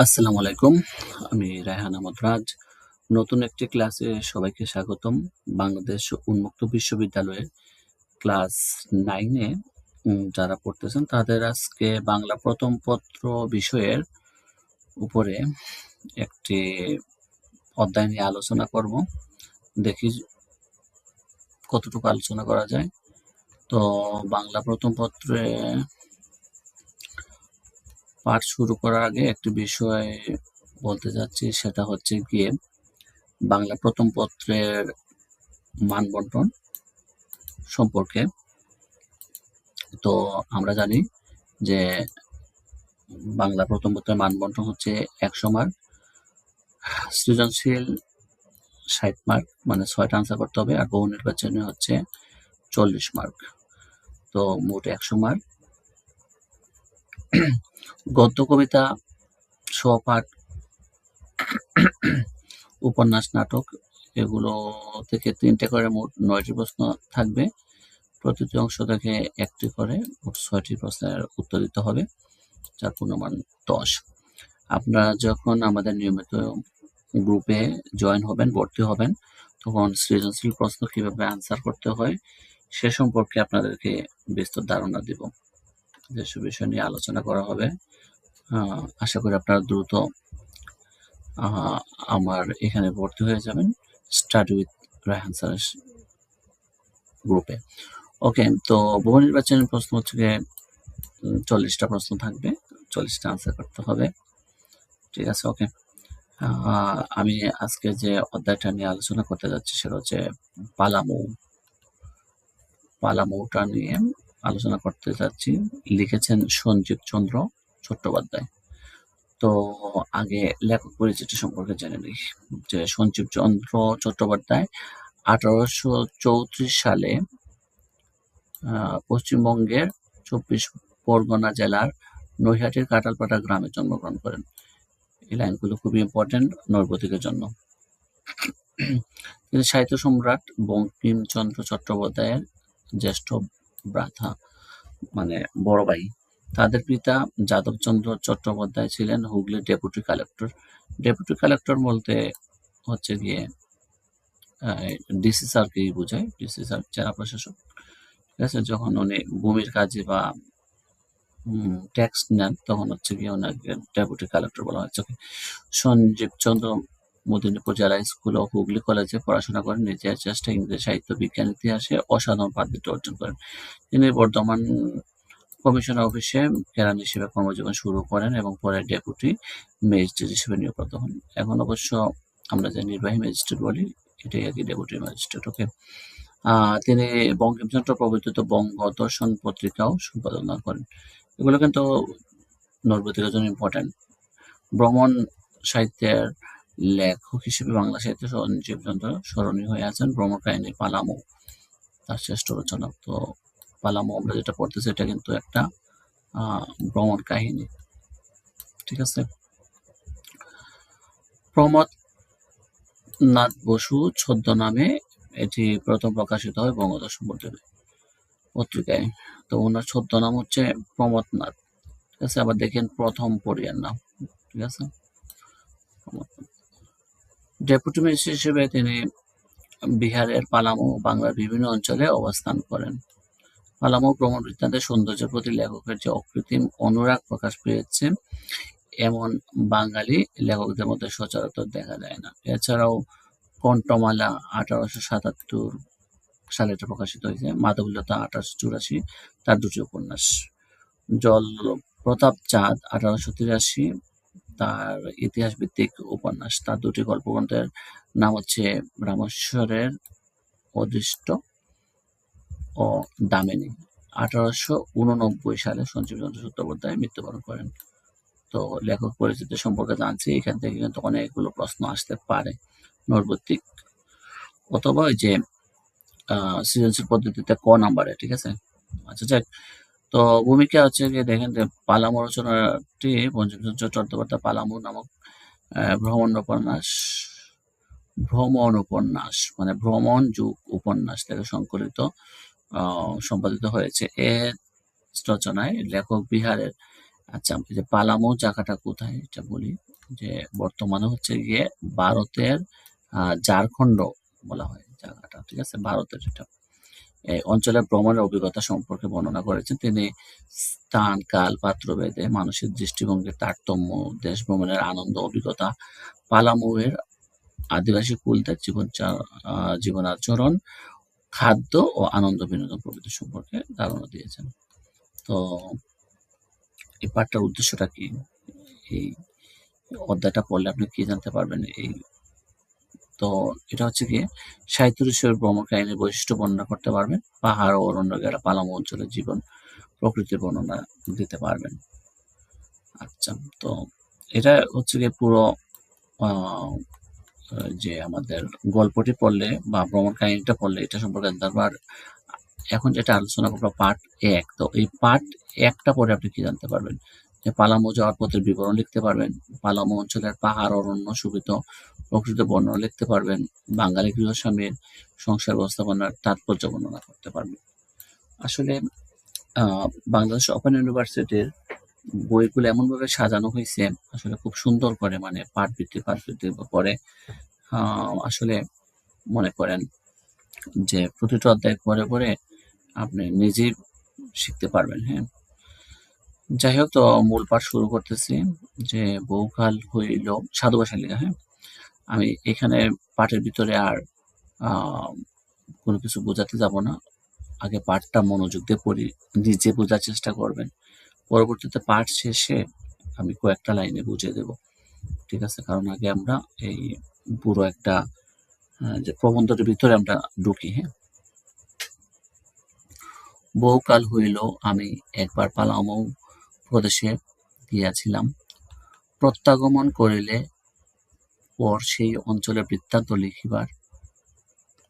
আসসালামু আলাইকুম। আমি রায়হান আহমদ রাজ। নতুন একটি ক্লাসে সবাইকে স্বাগতম। বাংলাদেশ উন্মুক্ত বিশ্ববিদ্যালয়ের ক্লাস 9 এ যারা পড়তেছেন তাদের আজকে বাংলা প্রথম পত্র বিষয়ের উপরে একটি অধ্যায় নিয়ে আলোচনা করব। দেখি কতটুকু আলোচনা করা যায়। তো বাংলা প্রথম পত্রে পাঠ শুরু করার আগে একটি বিষয় বলতে যাচ্ছি, সেটা হচ্ছে গিয়ে বাংলা প্রথম পত্রের মান বন্টন সম্পর্কে। তো আমরা জানি যে বাংলা প্রথম পত্রের মান বন্টন হচ্ছে 100 মার্ক, সৃজনশীল 60 মার্ক, মানে 6টা আনসার করতে হবে, আর বহু নির্বাচনী হচ্ছে 40 মার্ক। তো মোট 100 মার্ক। গদ্য কবিতা সহপাঠ, উপন্যাস, নাটক এগুলো থেকে 3টে করে মোট 9টি প্রশ্ন থাকবে। প্রতিটি অংশ থেকে 1টি করে মোট 6টি প্রশ্নের উত্তর দিতে হবে, যার পূর্ণমান 10। আপনারা যখন আমাদের নিয়মিত গ্রুপে জয়েন হবেন, ভর্তি হবেন, তখন সৃজনশীল প্রশ্ন কিভাবে আনসার করতে হয় সে সম্পর্কে আপনাদেরকে বিস্তর ধারণা দিব। যেসব বিষয় নিয়ে আলোচনা করা হবে, আশা করি আপনারা দ্রুত আমার এখানে ভর্তি হয়ে যাবেন স্টাডি উইথ রায়হান স্যারের গ্রুপে। ওকে, তো বহু নির্বাচনের প্রশ্ন হচ্ছে 40টা প্রশ্ন থাকবে, 40টা আনসার করতে হবে। ঠিক আছে, ওকে। আমি আজকে যে অধ্যায়টা নিয়ে আলোচনা করতে যাচ্ছি সেটা হচ্ছে পালামৌটা নিয়ে আলোচনা করতে যাচ্ছি। লিখেছেন সঞ্জীব চন্দ্র চট্টোপাধ্যায়। তো আগে লেখক পরিচিতি সম্পর্কে জেনে নিই যে সঞ্জীব চন্দ্র চট্টোপাধ্যায় 1834 সালে পশ্চিমবঙ্গের 24 পরগনা জেলার নৈহাটির কাঁঠালপাড়া গ্রামে জন্মগ্রহণ করেন। এই লাইনগুলো খুবই ইম্পর্টেন্ট নৈর্ব্যক্তিকের জন্য। তিনি সাহিত্য সম্রাট বঙ্কিমচন্দ্র চট্টোপাধ্যায়ের জ্যেষ্ঠ ভ্রাতা, মানে বড় ভাই। তাদের পিতা যাদবচন্দ্র চট্টোপাধ্যায় ছিলেন হুগলির ডেপুটি কালেক্টর। ডেপুটি কালেক্টর বলতে হচ্ছে গিয়ে ডিসি স্যারকেই বোঝায়, ডিসি স্যার জেলা প্রশাসক। ঠিক আছে, যখন উনি ভূমির কাজে বা ট্যাক্স নেন তখন হচ্ছে গিয়ে ওনাকে ডেপুটি কালেক্টর বলা হচ্ছে। সঞ্জীব চন্দ্র মেদিনীপুর জেলা স্কুল ও হুগলি কলেজে পড়াশোনা করেন। নিজের চেষ্টায় ইংরেজি সাহিত্য, বিজ্ঞান, ইতিহাসে অসাধারণ পাণ্ডিত্য অর্জন করেন। তিনি বর্ধমান কমিশনার অফিসে কেরানি হিসেবে কর্মজীবন শুরু করেন এবং পরে ডেপুটি ম্যাজিস্ট্রেট হিসেবে নিয়োজিত হন। এখন অবশ্য আমরা যে নির্বাহী ম্যাজিস্ট্রেট বলি, এটাই আর কি ডেপুটি ম্যাজিস্ট্রেট। ওকে, তিনি বঙ্কিমচন্দ্র প্রবর্তিত বঙ্গদর্শন পত্রিকাও সম্পাদনা করেন। এগুলো কিন্তু নৈর্ব্যক্তিকের জন্য ইম্পর্টেন্ট। ভ্রমণ সাহিত্যের লেখক হিসেবে বাংলা সাহিত্যে সঞ্জীব চন্দ্র স্মরণীয় হয়ে আছেন। ভ্রমণ কাহিনী পালামৌ তার শ্রেষ্ঠ রচনা। তো পালামৌ আমরা যেটা পড়তেছি এটা কিন্তু একটা ভ্রমণ কাহিনী। ঠিক আছে। প্রমথ নাথ বসু ছদ্মনামে এটি প্রথম প্রকাশিত হয় বঙ্গদর্শন পত্রিকায়। তো ওনার ছদ্মনাম হচ্ছে প্রমথ নাথ। ঠিক আছে, আবার দেখেন প্রথম পড়িয়ার নাম। ঠিক আছে, ডেপুটি ম্যাজিস্ট্রেট হিসেবে তিনি বিহারের পালামৌ বাংলার বিভিন্ন অঞ্চলে অবস্থান করেন। পালামৌ ভ্রমণ বৃত্তান্তের সৌন্দর্যের প্রতি লেখকের যে অকৃত্রিম অনুরাগ প্রকাশ পেয়েছে এমন বাঙালি লেখকদের মধ্যে সচরাচর দেখা যায় না। এছাড়াও কণ্ঠমালা 1877 সালে এটা প্রকাশিত হয়েছে। মাধবীলতা 1884 তার দুটি উপন্যাস। জলপ্রতাপ চাঁদ 1883 তার ইতিহাস ভিত্তিক উপন্যাস। তার দুটি গল্পগ্রন্থের নাম হচ্ছে রামেশ্বরের অদৃষ্ট ও দামিনী। 1889 সালে সঞ্জীব চন্দ্র চট্টোপাধ্যায় মৃত্যুবরণ করেন। তো লেখক পরিচিতি সম্পর্কে জানছি, এখান থেকে কিন্তু অনেকগুলো প্রশ্ন আসতে পারে নৈর্ব্যক্তিক অথবা ওই যে সৃজনশীল পদ্ধতিতে ক নাম্বারে। ঠিক আছে, আচ্ছা যাক। তো ভূমিকা হচ্ছে যে দেখেন যে পালামৌ রচনাটি বঙ্কিমচন্দ্র চট্টোপাধ্যায় পালামৌ নামক ভ্রমণ উপন্যাস মানে ভ্রমণ যুগ উপন্যাস থেকে সংকলিত সম্পাদিত হয়েছে। এর রচনায় লেখক বিহারের আচ্ছা, এই যে পালামৌ জায়গাটা কোথায় এটা বলি। যে বর্তমানে হচ্ছে গিয়ে ভারতের ঝাড়খণ্ড বলা হয় জায়গাটা, ঠিক আছে? ভারতের এটা। এই অঞ্চলের ভ্রমণের অভিজ্ঞতা সম্পর্কে বর্ণনা করেছেন তিনি। স্থান, কাল, পাত্র ভেদে মানুষের দৃষ্টিভঙ্গির তারতম্য, দেশ ভ্রমণের আনন্দ, অভিজ্ঞতা, পালামৌয়ের আদিবাসী কুলদের জীবনাচরণ, খাদ্য ও আনন্দ বিনোদন প্রভৃতি সম্পর্কে ধারণা দিয়েছেন। তো এই পাঠটার উদ্দেশ্যটা কি? এই অধ্যায়টা পড়লে আপনি কি জানতে পারবেন? তো এটা হচ্ছে গিয়ে সাহিত্য বিষয়ের ভ্রমণ কাহিনীর বৈশিষ্ট্য বর্ণনা করতে পারবেন। পাহাড় ও অরণ্য গেলা পালামৌ অঞ্চলের জীবন প্রকৃতির বর্ণনা দিতে পারবেন। আচ্ছা, তো এটা হচ্ছে গিয়ে পুরো আহ, যে আমাদের গল্পটি পড়লে বা ভ্রমণ কাহিনীটা পড়লে এটা সম্পর্কে জানতে পারবো। আর এখন যেটা আলোচনা করবো পার্ট 1, তো এই পার্ট 1টা পরে আপনি কি জানতে পারবেন? যে পালামৌ যাওয়ার পথের বিবরণ লিখতে পারবেন, পালামৌ অঞ্চলের পাহাড় অরণ্য শোভিত প্রকৃতির বর্ণনা লিখতে পারবেন, বাঙালি গৃহস্বামীর সংসার ব্যবস্থাপনার তাৎপর্য বর্ণনা করতে পারবেন। আসলে বাংলাদেশ ওপেন ইউনিভার্সিটির বইগুলো এমনভাবে সাজানো হয়েছে, আসলে খুব সুন্দর করে, মানে পাঠ ভিত্তিক করে আসলে মনে করেন যে প্রতিটা অধ্যায় পরে পরে আপনি নিজেই শিখতে পারবেন। হ্যাঁ, যাই হোক, তো মূল পাঠ শুরু করতেছি। যে বহুকাল হইল, সাধু ভাষায় লেখা। হ্যাঁ, আমি এখানে পাঠের ভিতরে আর আহ, কোনো কিছু বোঝাতে যাব না। আগে পাঠটা মনোযোগ দিয়ে পড়ি, নিজে বোঝার চেষ্টা করবেন। পরবর্তীতে পাঠ শেষে আমি কয়েকটা লাইনে বুঝিয়ে দেব, ঠিক আছে? কারণ আগে আমরা এই পুরো একটা যে প্রবন্ধটির ভিতরে আমরা ঢুকি। হ্যাঁ, বহুকাল হইল আমি একবার পালামৌ প্রদেশে গিয়াছিলাম। প্রত্যাগমন করিলে পর সেই অঞ্চলের বৃত্তান্ত লিখিবার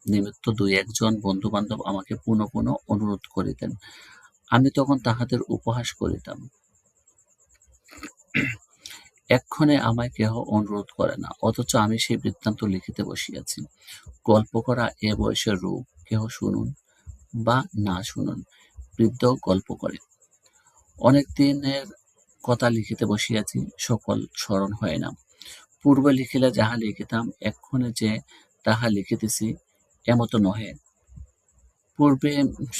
নিমিত্ত দুই একজন বন্ধু-বান্ধব আমাকে পুনঃ পুনঃ অনুরোধ করিতেন। আমি তখন তাহাদের উপহাস করিতাম। এক্ষণে আমায় কেহ অনুরোধ করে না, অথচ আমি সেই বৃত্তান্ত লিখিতে বসিয়াছি। গল্প করা এ বয়সের রূপ, কেহ শুনুন বা না শুনুন, বৃদ্ধ গল্প করে। অনেক দিনের কথা লিখিতে বসিয়াছি, সকল স্মরণ হয় না। পূর্বে লিখিলে যাহা লিখিতাম, এক্ষণে যে তাহা লিখিতেছি এমত নহে। পূর্বে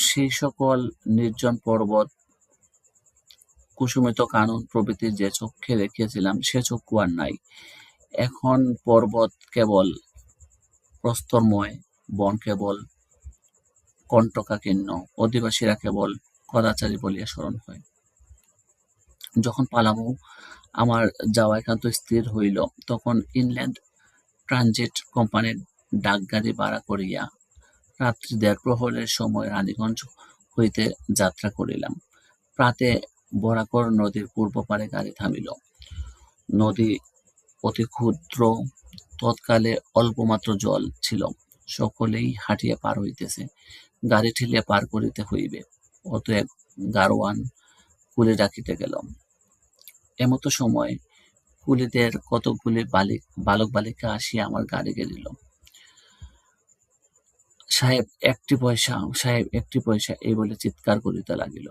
সেই সকল নির্জন পর্বত, কুসুমিত কানন প্রভৃতি যে চক্ষে দেখিয়াছিলাম, সে চক্ষু আর নাই। এখন পর্বত কেবল প্রস্তরময়, বন কেবল কণ্টকাকীর্ণ, অধিবাসীরা কেবল কদাচারী বলিয়া স্মরণ হয়। যখন পালামৌ আমার যাওয়া একান্ত স্থির হইল, তখন ইনল্যান্ড ট্রানজিট কোম্পানির ডাকগাড়ি ভাড়া করিয়া রাত্রি ১.৫ প্রহরের সময় রাণীগঞ্জ হইতে যাত্রা করিলাম। প্রাতে বরাকর নদীর পূর্ব পারে গাড়ি থামিল। নদী অতি ক্ষুদ্র, তৎকালে অল্পমাত্র জল ছিল, সকলেই হাঁটিয়া পার হইতেছে, গাড়ি ঠেলিয়া পার করিতে হইবে। অতএব গাড়োয়ান কুলি ডাকিতে গেল। এমত সময় কুলিদের কতকগুলি বালক বালিকা আসিয়া আমার গাড়ি গেলিল। সাহেব সাহেব একটি পয়সা, এই বলে চিৎকার করিতে লাগিল।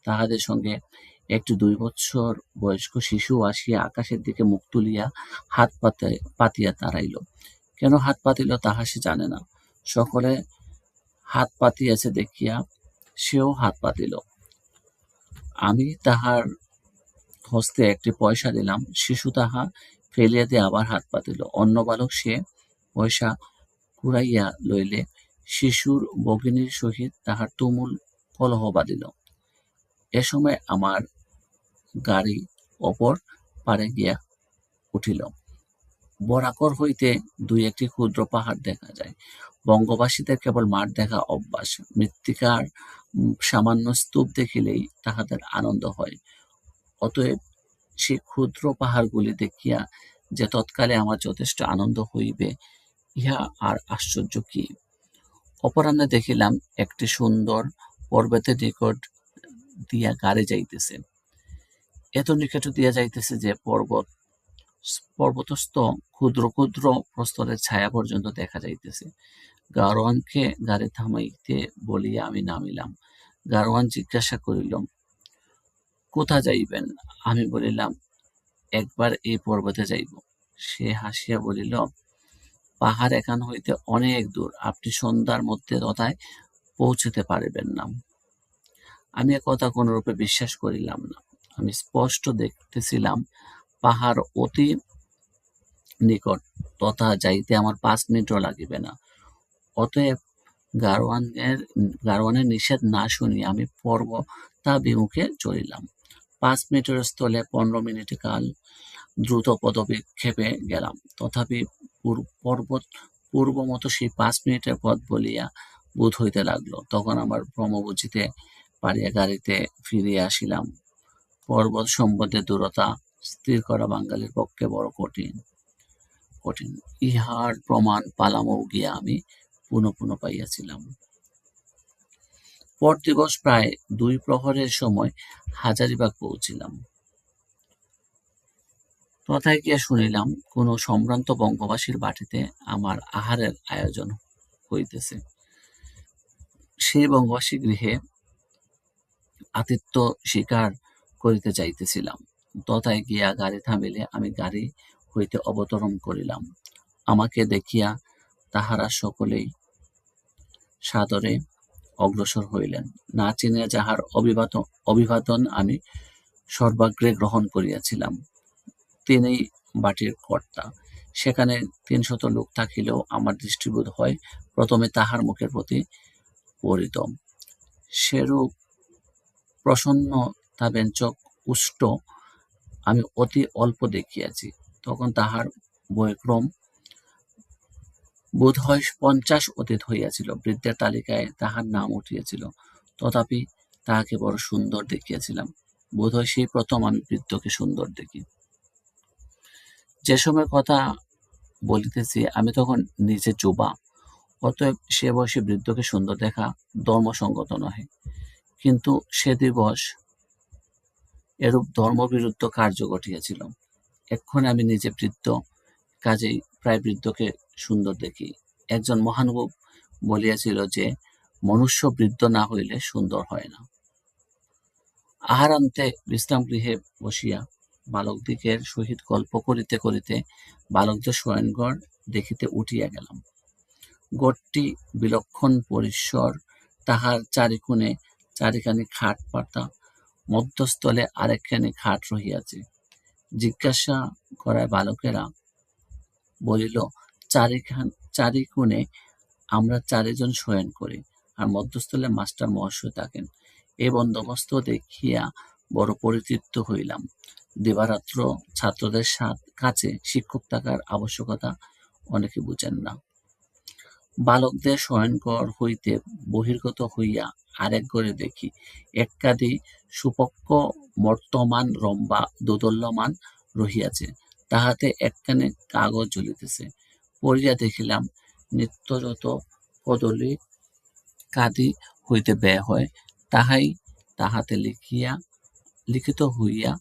তাহাদের সঙ্গে একটি ২ বৎসর বয়স্ক শিশু আসিয়া আকাশের দিকে মুখ তুলিয়া হাত পাতিয়া দাঁড়াইল। কেন হাত পাতিল তাহা সে জানে না। সকলে হাত পাতিয়াছে দেখিয়া সেও হাত পাতিল। আমি তাহার হস্তে একটি পয়সা দিলাম, শিশু তাহা ফেলিয়া দিয়া আবার হাত পাতিল। অন্য বালক সে পয়সা কুড়াইয়া লইলে শিশুর ভগিনীর সহিত তাহার তুমুল কলহ বাধিল। এ সময় আমার গাড়ি অপর পারে গিয়া উঠিল। বরাকর হইতে ২-১টি ক্ষুদ্র পাহাড় দেখা যায়। বঙ্গবাসীদের কেবল মাঠ দেখা অভ্যাস, মৃত্তিকার সামান্য স্তূপ দেখিলেই তাহাদের আনন্দ হয়। অতএব সেই ক্ষুদ্র পাহাড়গুলি দেখিয়া যে তৎকালে আমার যথেষ্ট আনন্দ হইবে, ইহা আর আশ্চর্য কি? অপরাহ্নে দেখিলাম একটি সুন্দর পর্বতের নিকট দিয়া গাড়ি যাইতেছে। এত নিকট দিয়া যাইতেছে যে পর্বতস্থ ক্ষুদ্র ক্ষুদ্র প্রস্তরের ছায়া পর্যন্ত দেখা যাইতেছে। গাড়োয়ানকে গাড়ি থামাইতে বলিয়া আমি নামিলাম। গাড়োয়ান জিজ্ঞাসা করিল, কোথা যাইবেন? আমি বলিলাম, একবার এই পর্বতে যাইব। সে হাসিয়া বলিল, পাহাড় এখান হইতে অনেক দূর, আপনি সন্ধ্যার মধ্যে তথায় পৌঁছিতে পারিবেন না। আমি এ কথা কোনরূপে বিশ্বাস করিলাম না। আমি স্পষ্ট দেখিতেছিলাম পাহাড় অতি নিকট, তথা যাইতে আমার 5 মিনিটও লাগিবে না। অতএব গাড়োয়ানের নিষেধ না শুনিয়া আমি পর্বতাভিমুখে চলিলাম। 5 মিনিটের স্থলে 15 মিনিট কাল দ্রুত পদক্ষেপে গেলাম। তথাপি পূর্বমত সেই 5 মিনিটের পথ বলিয়া বোধ হইতে লাগল। তখন আমার ভ্রম বুঝিতে পারিয়া গাড়িতে ফিরিয়া আসিলাম। পর্বত সম্বন্ধে দূরতা স্থির করা বাঙালির পক্ষে বড় কঠিন। ইহার প্রমাণ পালামৌ গিয়া আমি পুনঃ পুনঃ পাইয়াছিলাম। পর দিবস প্রায় 2 প্রহরের সময় হাজারীবাগ পৌঁছিলাম। তথায় গিয়া শুনিলাম কোন সম্ভ্রান্ত বঙ্গবাসীর বাটিতে আমার আহারের আয়োজন হইতেছে। সেই বঙ্গবাসী গৃহে আতিথ্য স্বীকার করিতে যাইতেছিলাম। তথায় গিয়া গাড়ি থামিলে আমি গাড়ি হইতে অবতরণ করিলাম। আমাকে দেখিয়া তাহারা সকলেই সাদরে অগ্রসর হইলেন। না চিনিয়া যাহার অভিবাদন আমি সর্বাগ্রে গ্রহণ করিয়াছিলাম, তিনিই বাটির কর্তা। সেখানে 300 লোক থাকিলেও আমার দৃষ্টিবোধ হয় প্রথমে তাহার মুখের প্রতি পড়িত। সেরূপ প্রসন্নতাব্যঞ্জক উষ্ট আমি অতি অল্প দেখিয়াছি। তখন তাহার বয়ঃক্রম বোধ হয় 50 অতীত হইয়াছিল। বৃদ্ধের তালিকায় তাহার নাম উঠিয়াছিল। তথাপি তাহাকে বড় সুন্দর দেখিয়াছিলাম। বোধ হয় সেই প্রথম আমি বৃদ্ধকে সুন্দর দেখি। যে সময়ের কথা বলিতেছি আমি তখন নিজে যুবা, অতএব সে বয়সে বৃদ্ধকে সুন্দর দেখা ধর্মসঙ্গত নহে। কিন্তু সে দিবস এরূপ ধর্মবিরুদ্ধ কার্য ঘটিয়াছিল। এক্ষণে আমি নিজে বৃদ্ধ, কাজেই প্রায় বৃদ্ধকে সুন্দর দেখি। একজন মহানুভব বলিয়াছিল যে, মনুষ্য বৃদ্ধ না হইলে সুন্দর হয় না। আহারান্তে বিশ্রামগৃহে বসিয়া বালকদিগের সহিত গল্প করিতে করিতে বালকদের শয়নঘর দেখিতে উঠিয়া গেলাম। ঘরটি বিলক্ষণ পরিসর, তাহার চারিকোণে চারিখানি খাট পাতা, মধ্যস্থলে আরেকখানি খাট রহিয়াছে। জিজ্ঞাসা করায় বালকেরা বলিল, চারিকোণে আমরা 4 জন শয়ন করি, আর মধ্যস্থলে মাস্টার মহাশয় থাকেন। এই বন্দোবস্ত দেখিয়া বড় পরিতৃপ্ত হইলাম। দিবারাত্র ছাত্রদের কাছে শিক্ষক থাকার আবশ্যকতা অনেকে বুঝেন না। বালকদের শয়নঘর হইতে বহির্গত হইয়া আরেক ঘরে দেখি এককাদি সুপক্ক মর্তমান রম্ভা দোদুল্যমান রহিয়াছে, তাহাতে একখানি কাগজ ঝুলিতেছে। পড়িয়া দেখিলাম নিত্য যত কদলী কাদি হইতে ব্যয় হয়, তাহাই তাহাতে লিখিত হইয়া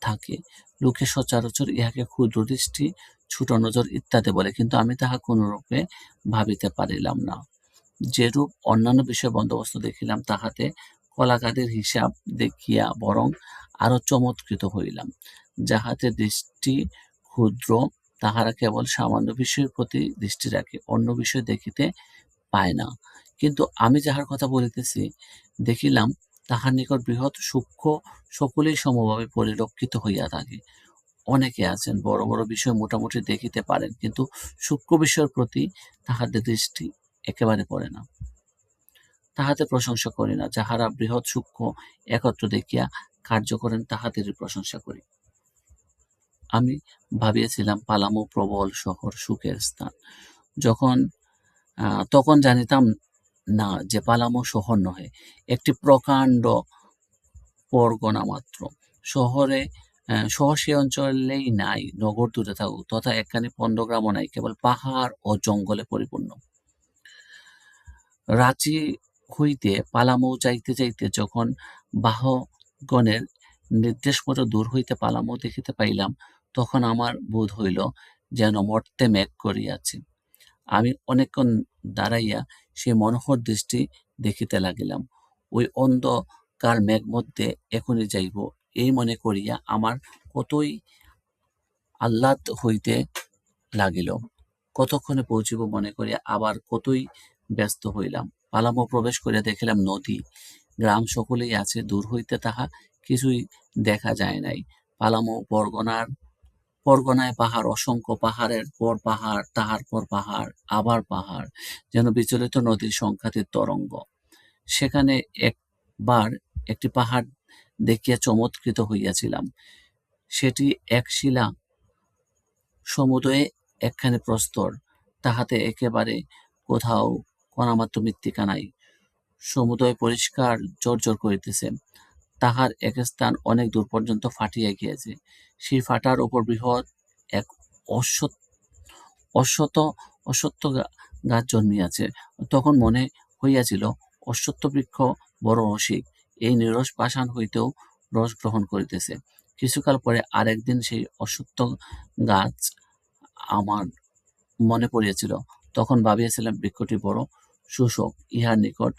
থাকে। লোকে সচরাচর ইহাকে ক্ষুদ্র দৃষ্টি, ছোট নজর ইত্যাদি বলে, কিন্তু আমি তাহা কোনরূপে ভাবিতে পারিলাম না। যেরূপ অন্যান্য বিষয় বন্দোবস্ত দেখিলাম, তাহাতে কলাকাদির হিসাব দেখিয়া বরং আরো চমৎকৃত হইলাম। যাহাতে দৃষ্টি ক্ষুদ্র, তাহারা কেবল সামান্য বিষয়ের প্রতি দৃষ্টি রাখে, অন্য বিষয় দেখিতে পায় না। কিন্তু আমি যাহার কথা বলিতেছি, দেখিলাম তাহার নিকট বৃহৎ সূক্ষ্ম সকলেই সমভাবে পরিলক্ষিত হইয়া থাকে। অনেকে আছেন বড় বড় বিষয় মোটামুটি দেখিতে পারেন, কিন্তু সূক্ষ্ম বিষয়ের প্রতি তাহাদের দৃষ্টি একেবারে পড়ে না। তাহাদের প্রশংসা করি না। যাহারা বৃহৎ সূক্ষ্ম একত্র দেখিয়া কার্য করেন, তাহাদেরই প্রশংসা করি। আমি ভাবিয়াছিলাম পালামৌ প্রবল শহর, সুখের স্থান। তখন জানিতাম না যে পালামৌ শহর নহে, একটি প্রকাণ্ড পরগনা মাত্র। শহর সে অঞ্চলেই নাই, নগর দূরে থাকুক, তথা একখানি পণ্ডগ্রামও নাই, কেবল পাহাড় ও জঙ্গলে পরিপূর্ণ। রাঁচি হইতে পালামৌ যাইতে যাইতে যখন বাহকগণের নির্দেশ মতো দূর হইতে পালামৌ দেখিতে পাইলাম, তখন আমার বোধ হইল যেন মর্তে মেঘ করিয়াছে। আমি অনেকক্ষণ দাঁড়াইয়া সেই মনোহর দৃষ্টি দেখিতে লাগিলাম। ওই অন্ধকার মেঘ মধ্যে এখনই যাইব, এই মনে করিয়া আমার কতই আহ্লাদ হইতে লাগিল। কতক্ষণে পৌঁছিব মনে করিয়া আবার কতই ব্যস্ত হইলাম। পালামো প্রবেশ করিয়া দেখিলাম নদী, গ্রাম সকলেই আছে, দূর হইতে তাহা কিছুই দেখা যায় নাই। পালামো পরগনায় পাহাড়, অসংখ্য পাহাড়ের পর পাহাড়, তাহার পর পাহাড়, আবার পাহাড়, যেন বিচলিত নদীর সংখ্যাতীত তরঙ্গ। সেখানে একবার একটি পাহাড় দেখিয়া চমৎকৃত হইয়াছিলাম। সেটি এক শিলা সমুদয়ে একখানি প্রস্তর, তাহাতে একেবারে কোথাও কণামাত্র মৃত্তিকা নাই। সমুদয় পরিষ্কার জ্বর করিতেছে। তাহার এক স্থান অনেক দূর পর্যন্ত ফাটিয়া গিয়াছে। সেই ফাটার উপর বৃহৎ এক অশ্বত্থ অশ্বত্থ গাছ জন্মিয়াছে। তখন মনে হইয়াছিল অশ্বত্থ বৃক্ষ বড় রসিক, এই নিরস পাষাণ হইতেও রস গ্রহণ করিতেছে। কিছুকাল পরে আর একদিন সেই অশ্বত্থ গাছ আমার মনে পড়িয়াছিল। তখন ভাবিয়াছিলাম বৃক্ষটি বড় শুষ্ক, ইহার নিকট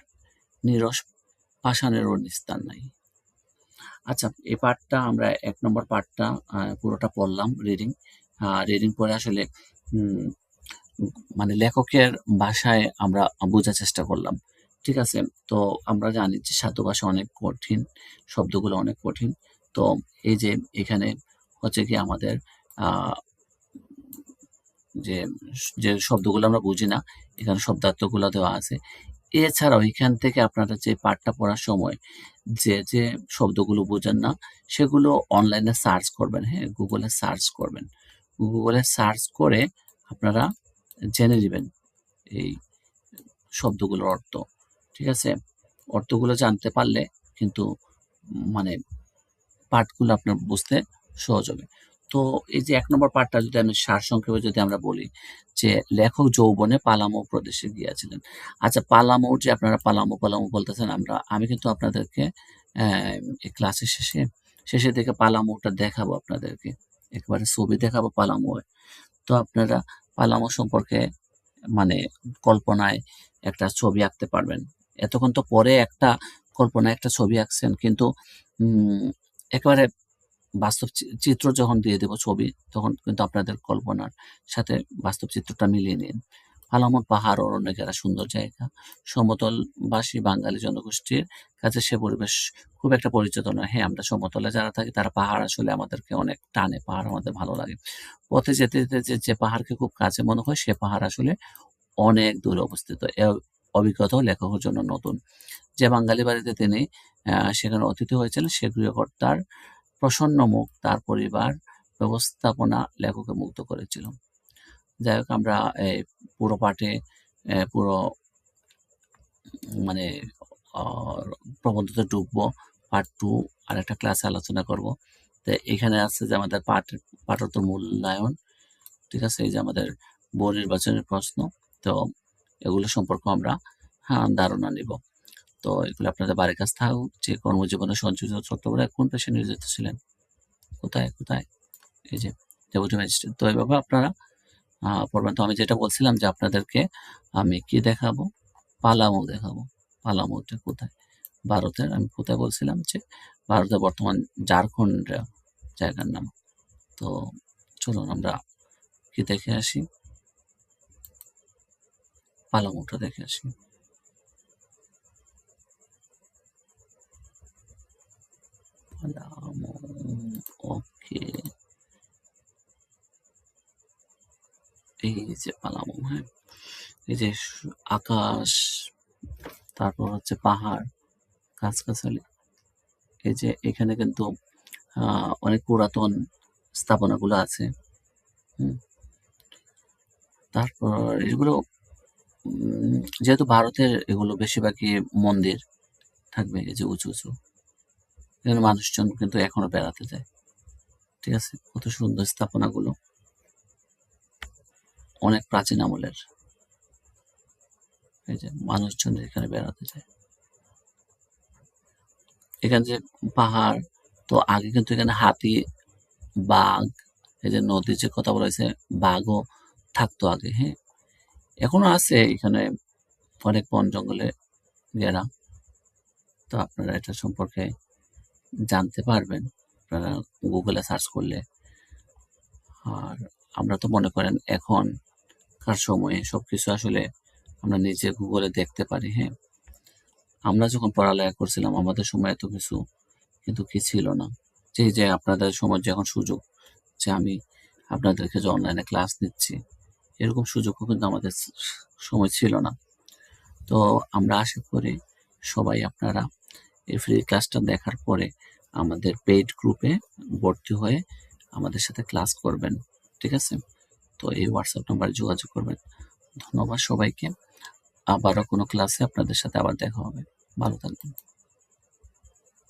নিরস পাষাণেরও নিস্তার নাই। আচ্ছা, এই পার্টটা আমরা ১ নম্বর পার্টটা পুরোটা পড়লাম রিডিং পরে আসলে মানে লেখকের ভাষায় আমরা বোঝার চেষ্টা করলাম। ঠিক আছে? তো আমরা জানি যে সাধু ভাষা অনেক কঠিন, শব্দগুলো অনেক কঠিন। তো এই যে এখানে হচ্ছে গিয়ে আমাদের আ যে যে শব্দগুলো আমরা বুঝি না, এখানে শব্দার্থগুলো দেওয়া আছে। এছাড়াও এখান থেকে আপনারা যে পাঠটা পড়ার সময় যে শব্দগুলো বোঝেন না, সেগুলো অনলাইনে সার্চ করবেন, হ্যাঁ? গুগলে সার্চ করবেন। গুগলে সার্চ করে আপনারা জেনে নিবেন এই শব্দগুলোর অর্থ। ঠিক আছে? অর্থগুলো জানতে পারলে কিন্তু মানে পাঠগুলো আপনার বুঝতে সহজ হবে। তো এই যে ১ নম্বর পাঠটা যদি আমি সারসংক্ষেপে যদি আমরা বলি যে, লেখক যৌবনে পালামৌ প্রদেশে গিয়াছিলেন। আচ্ছা, পালামৌ যে আপনারা পালামৌ বলতেছেন, আমি কিন্তু আপনাদেরকে এই ক্লাসের শেষের দিকে পালামৌটা দেখাবো আপনাদেরকে। একেবারে ছবি দেখাবো পালামৌয়ের। তো আপনারা পালামৌ সম্পর্কে মানে কল্পনায় একটা ছবি আঁকতে পারবেন। এতক্ষণ তো পরে একটা কল্পনায় একটা ছবি আঁকছেন, কিন্তু একেবারে বাস্তব চিত্র যখন দিয়ে দেব ছবি, তখন কিন্তু আপনাদের কল্পনার সাথে বাস্তব চিত্রটা মিলিয়ে নিন। পালামৌর পাহাড় অরণ্যে ঘেরা সুন্দর জায়গা। সমতলবাসী বাঙালি জনগোষ্ঠীর কাছে সে পরিবেশ খুব একটা পরিচিত নয়। হ্যাঁ, আমরা সমতলে যারা থাকি তারা পাহাড় আসলে আমাদেরকে অনেক টানে, পাহাড় আমাদের ভালো লাগে। পথে যেতে যে পাহাড়কে খুব কাছে মনে হয়, সে পাহাড় আসলে অনেক দূরে অবস্থিত। এ অভিজ্ঞতাও লেখকের জন্য নতুন। যে বাঙালি বাড়িতে তিনি সেখানে অতিথি হয়েছিলেন, সে গৃহকর্তার প্রসন্ন মুখ, তার পরিবার ব্যবস্থাপনা লেখককে মুগ্ধ করেছিল। যাই হোক, আমরা এই পুরো পাঠে পুরো মানে আ প্রবন্ধতে ঢুকবো। পার্ট 2 আরেকটা ক্লাসে আলোচনা করব। তো এখানে আছে যে আমাদের পাঠোত্তর মূল্যায়ন। ঠিক আছে? এই যে আমাদের বহু নির্বাচনী প্রশ্ন। তো এগুলো সম্পর্কেও আমরা ধারণা নিব। তো এগুলো আপনাদের বাড়ির কাজ থাকুক যে কর্মজীবনে সঞ্চিত চট্টোপাধ্যায় কোন পেশায় নিয়োজিত ছিলেন? কোথায়? এই যে ডেপুটি ম্যাজিস্ট্রেট। তো এভাবে আপনারা পড়বেন। তো আমি যেটা বলছিলাম যে আপনাদেরকে আমি কি দেখাবো? পালামৌ দেখাবো। পালামৌটা কোথায়? ভারতের। আমি কোথায় বলছিলাম যে ভারতের বর্তমান ঝাড়খণ্ড জায়গার নাম। তো চলুন আমরা কি দেখে আসি? পালামৌটা দেখে আসি। পালামৌ, ওকে। এই যে পালামৌ, হ্যাঁ? এই যে আকাশ, তারপর হচ্ছে পাহাড়, গাছগাছালি। এই যে এখানে কিন্তু অনেক পুরাতন স্থাপনাগুলো আছে। হুম? তারপর এগুলো যেহেতু ভারতের, এগুলো বেশিরভাগই মন্দির থাকবে, এই যে উঁচু। এখানে মানুষজন কিন্তু এখনো বেড়াতে যায়। ঠিক আছে? কত সুন্দর স্থাপনাগুলো। অনেক প্রাচীন আমলের। এই যে মানুষজন এখানে বেড়াতে যায়। এখানে যে পাহাড়, তো আগে কিন্তু এখানে হাতি, বাঘ, এই যে নদীর যে কথা বলা হয়েছে, বাঘও থাকতো আগে, হ্যাঁ? এখনো আছে এখানে অনেক বন জঙ্গলে ঘেরা। তো আপনারা এটা সম্পর্কে জানতে পারবেন। আপনারা গুগলে সার্চ করলে। আর আমরা তো মনে করেন এখনকার সময়ে সবকিছু আসলে আমরা নিজে গুগলে দেখতে পারি। হ্যাঁ, আমরা যখন পড়ালেখা করছিলাম আমাদের সময় এত কিছু কিন্তু কি ছিল না। যে আপনাদের সময় যে এখন সুযোগ যে আমি আপনাদেরকে যে অনলাইনে ক্লাস নিচ্ছি, এরকম সুযোগও কিন্তু আমাদের সময় ছিল না। তো আমরা আশা করি সবাই আপনারা এই ফ্রি ক্লাসটা দেখার পরে আমাদের পেইড গ্রুপে ভর্তি হয়ে আমাদের সাথে ক্লাস করবেন। ঠিক আছে? তো এই হোয়াটসঅ্যাপ নাম্বারে যোগাযোগ করবেন। ধন্যবাদ সবাইকে। আবারও কোনো ক্লাসে আপনাদের সাথে আবার দেখা হবে। ভালো থাকবেন।